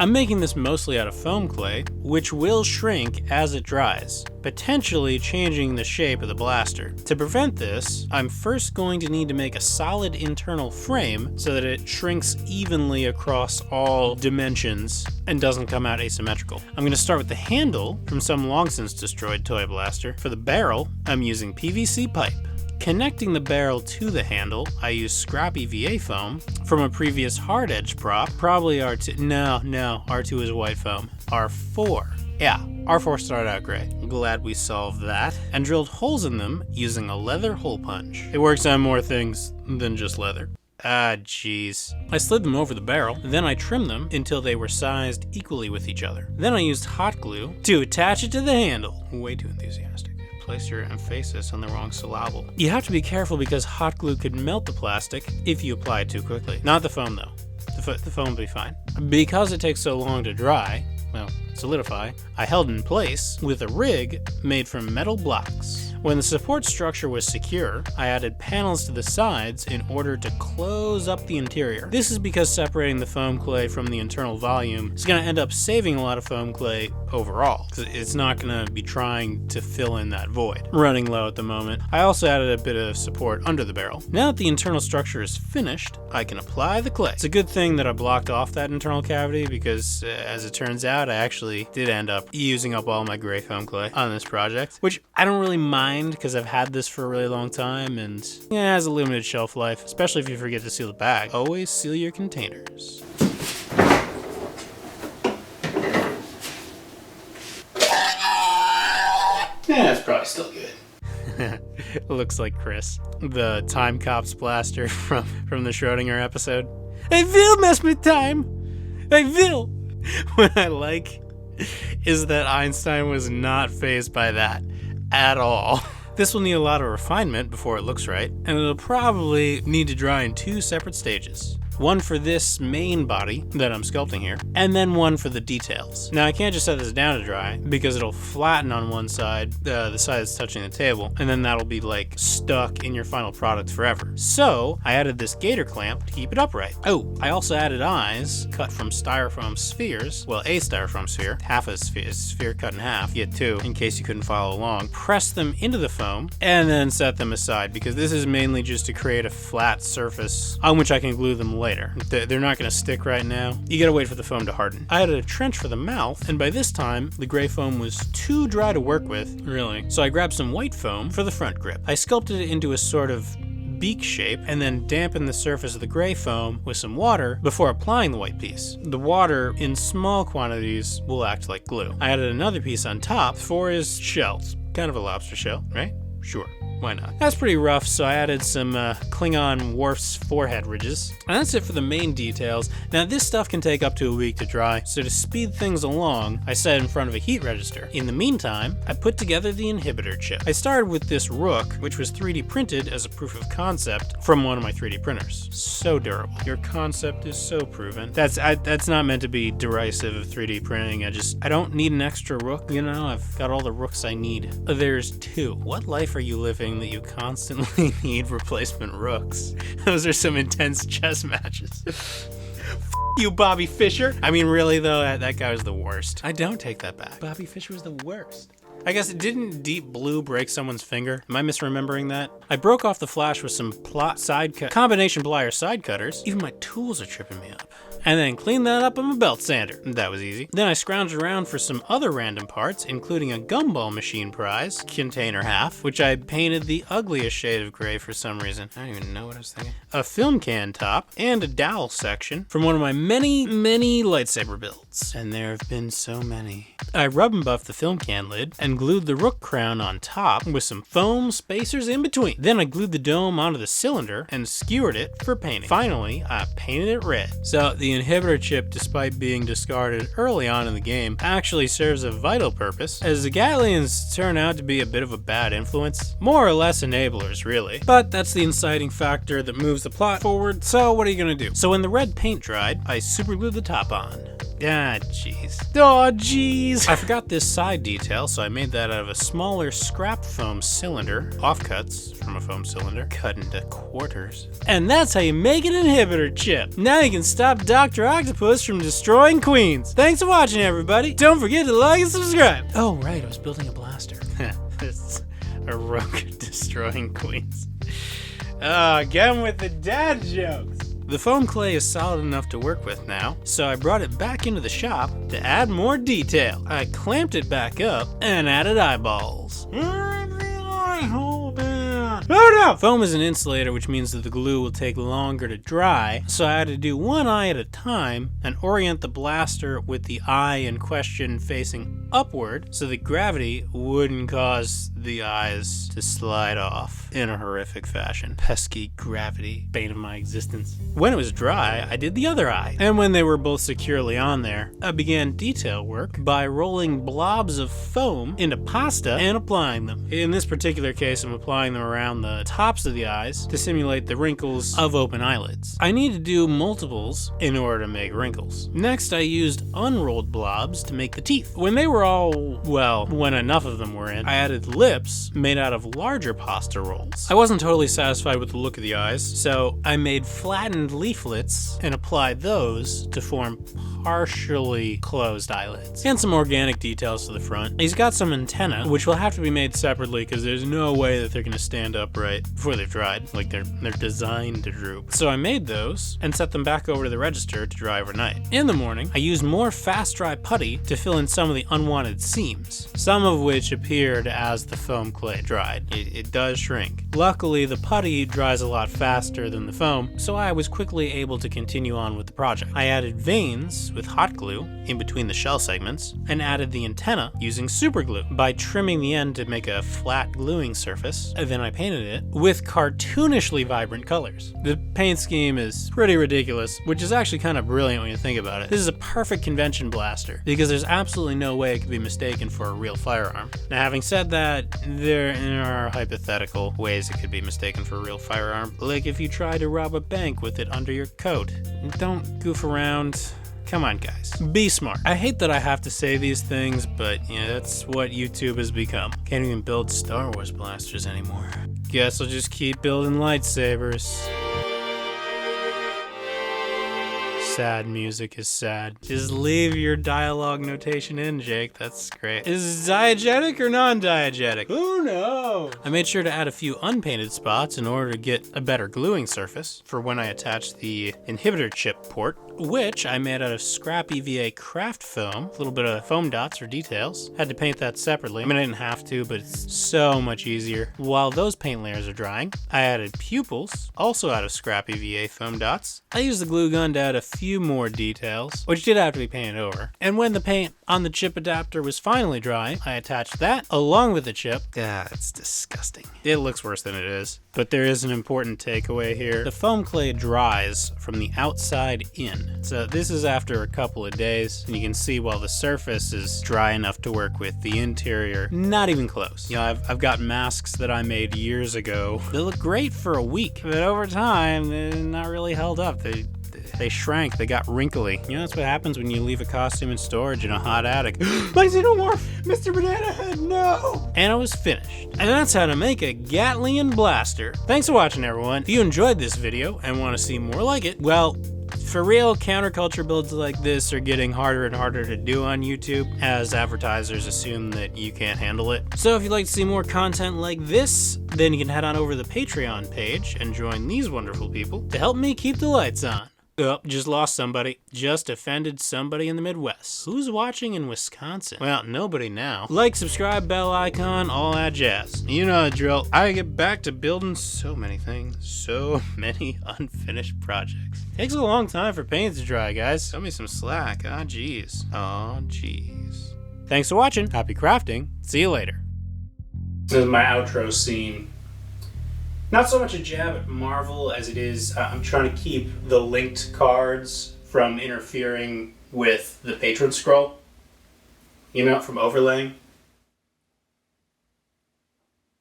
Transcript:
I'm making this mostly out of foam clay, which will shrink as it dries, potentially changing the shape of the blaster. To prevent this, I'm first going to need to make a solid internal frame so that it shrinks evenly across all dimensions and doesn't come out asymmetrical. I'm going to start with the handle from some long since destroyed toy blaster. For the barrel, I'm using PVC pipe. Connecting the barrel to the handle, I use scrappy VA foam from a previous hard edge prop, probably R2, no, R2 is white foam, R4. Yeah, R4 started out gray. Glad we solved that. And drilled holes in them using a leather hole punch. It works on more things than just leather. Ah, jeez. I slid them over the barrel, then I trimmed them until they were sized equally with each other. Then I used hot glue to attach it to the handle. Way too enthusiastic. Place your emphasis on the wrong syllable. You have to be careful because hot glue could melt the plastic if you apply it too quickly. Not the foam though. The foam will be fine. Because it takes so long to dry, well, solidify, I held in place with a rig made from metal blocks. When the support structure was secure, I added panels to the sides in order to close up the interior. This is because separating the foam clay from the internal volume is going to end up saving a lot of foam clay overall, because it's not going to be trying to fill in that void. Running low at the moment. I also added a bit of support under the barrel. Now that the internal structure is finished, I can apply the clay. It's a good thing that I blocked off that internal cavity because as it turns out, I actually did end up using up all my gray foam clay on this project, which I don't really mind because I've had this for a really long time and it has a limited shelf life, especially if you forget to seal the bag. Always seal your containers. Yeah, it's probably still good. Looks like Chris, the Time Cops blaster from the Schrodinger episode. I will mess with time. I will. What I like is that Einstein was not fazed by that at all. This will need a lot of refinement before it looks right, and it'll probably need to dry in 2 separate stages. One for this main body that I'm sculpting here, and then one for the details. Now I can't just set this down to dry because it'll flatten on one side, the side that's touching the table, and then that'll be like stuck in your final product forever. So I added this gator clamp to keep it upright. Oh, I also added eyes cut from styrofoam spheres. Well, a styrofoam sphere, half a sphere cut in half, you get 2 in case you couldn't follow along. Press them into the foam and then set them aside because this is mainly just to create a flat surface on which I can glue them later. They're not going to stick right now. You gotta wait for the foam to harden. I added a trench for the mouth, and by this time, the gray foam was too dry to work with, really. So I grabbed some white foam for the front grip. I sculpted it into a sort of beak shape and then dampened the surface of the gray foam with some water before applying the white piece. The water in small quantities will act like glue. I added another piece on top for his shells. Kind of a lobster shell, right? Sure. Why not? That's pretty rough, so I added some Klingon Worf's forehead ridges. And that's it for the main details. Now this stuff can take up to a week to dry, so to speed things along, I set it in front of a heat register. In the meantime, I put together the inhibitor chip. I started with this Rook, which was 3D printed as a proof of concept from one of my 3D printers. So durable. Your concept is so proven. That's not meant to be derisive of 3D printing. I don't need an extra Rook, you know? I've got all the Rooks I need. There's 2. What life are you living that you constantly need replacement Rooks? Those are some intense chess matches. You, Bobby Fischer. I mean, really though, that guy was the worst. I don't take that back. Bobby Fischer was the worst. I guess it didn't Deep Blue break someone's finger? Am I misremembering that? I broke off the flash with some combination plier side cutters. Even my tools are tripping me up. And then cleaned that up on a belt sander. That was easy. Then I scrounged around for some other random parts, including a gumball machine prize, container half, which I painted the ugliest shade of gray for some reason. I don't even know what I was thinking. A film can top, and a dowel section from one of my many lightsaber builds. And there have been so many. I rub and buffed the film can lid and glued the Rook crown on top with some foam spacers in between. Then I glued the dome onto the cylinder and skewered it for painting. Finally, I painted it red. So the inhibitor chip, despite being discarded early on in the game, actually serves a vital purpose, as the Gatlians turn out to be a bit of a bad influence. More or less enablers, really. But that's the inciting factor that moves the plot forward, so what are you gonna do? So when the red paint dried, I superglued the top on. Ah, jeez. Oh, jeez. I forgot this side detail, so I made that out of a smaller scrap foam cylinder, offcuts from a foam cylinder, cut into quarters. And that's how you make an inhibitor chip. Now you can stop Dr. Octopus from destroying queens. Thanks for watching, everybody. Don't forget to like and subscribe. Oh, right, I was building a blaster. It's a rogue destroying queens. Again with the dad jokes. The foam clay is solid enough to work with now, so I brought it back into the shop to add more detail. I clamped it back up and added eyeballs. Oh no! Foam is an insulator, which means that the glue will take longer to dry, so I had to do one eye at a time and orient the blaster with the eye in question facing upward so that gravity wouldn't cause the eyes to slide off in a horrific fashion. Pesky gravity, bane of my existence. When it was dry, I did the other eye, and when they were both securely on there, I began detail work by rolling blobs of foam into pasta and applying them. In this particular case, I'm applying them around the tops of the eyes to simulate the wrinkles of open eyelids. I need to do multiples in order to make wrinkles. Next, I used unrolled blobs to make the teeth. When they were all, well, when enough of them were in, I added lips made out of larger pasta rolls. I wasn't totally satisfied with the look of the eyes, so I made flattened leaflets and applied those to form partially closed eyelids. And some organic details to the front. He's got some antenna, which will have to be made separately because there's no way that they're going to stand upright before they've dried. Like they're designed to droop. So I made those and set them back over to the register to dry overnight. In the morning, I used more fast dry putty to fill in some of the unwanted seams, some of which appeared as the foam clay dried. It does shrink. Luckily, the putty dries a lot faster than the foam, so I was quickly able to continue on with the project. I added veins with hot glue in between the shell segments and added the antenna using super glue by trimming the end to make a flat gluing surface, and then I painted it with cartoonishly vibrant colors. The paint scheme is pretty ridiculous, which is actually kind of brilliant when you think about it. This is a perfect convention blaster because there's absolutely no way it could be mistaken for a real firearm. Now, having said that, there are hypothetical ways it could be mistaken for a real firearm, like if you try to rob a bank with it under your coat. Don't goof around. Come on, guys. Be smart. I hate that I have to say these things, but that's what YouTube has become. Can't even build Star Wars blasters anymore. Guess I'll just keep building lightsabers. Sad music is sad. Just leave your dialogue notation in, Jake. That's great. Is it diegetic or non-diegetic? Who knows? I made sure to add a few unpainted spots in order to get a better gluing surface for when I attach the inhibitor chip port, which I made out of scrap EVA craft foam, a little bit of foam dots for details. Had to paint that separately. I mean, I didn't have to, but it's so much easier. While those paint layers are drying, I added pupils, also out of scrap EVA foam dots. I used the glue gun to add a few more details, which did have to be painted over. And when the paint on the chip adapter was finally dry, I attached that along with the chip. It's disgusting. It looks worse than it is. But there is an important takeaway here. The foam clay dries from the outside in. So this is after a couple of days, and you can see while the surface is dry enough to work with, the interior, not even close. I've got masks that I made years ago. They look great for a week, but over time, they're not really held up. They shrank, they got wrinkly. That's what happens when you leave a costume in storage in a hot attic. My xenomorph! Mr. Banana Head, no! And I was finished. And that's how to make a Gatlian blaster. Thanks for watching, everyone. If you enjoyed this video and want to see more like it, well, for real, counterculture builds like this are getting harder and harder to do on YouTube as advertisers assume that you can't handle it. So if you'd like to see more content like this, then you can head on over to the Patreon page and join these wonderful people to help me keep the lights on. Oh, just lost somebody. Just offended somebody in the Midwest. Who's watching in Wisconsin? Well, nobody now. Like, subscribe, bell icon, all that jazz. You know the drill. I get back to building so many things. So many unfinished projects. Takes a long time for paint to dry, guys. Cut me some slack. Ah, jeez. Oh, jeez. Thanks for watching. Happy crafting. See you later. This is my outro scene. Not so much a jab at Marvel as it is, I'm trying to keep the linked cards from interfering with the patron scroll, from overlaying.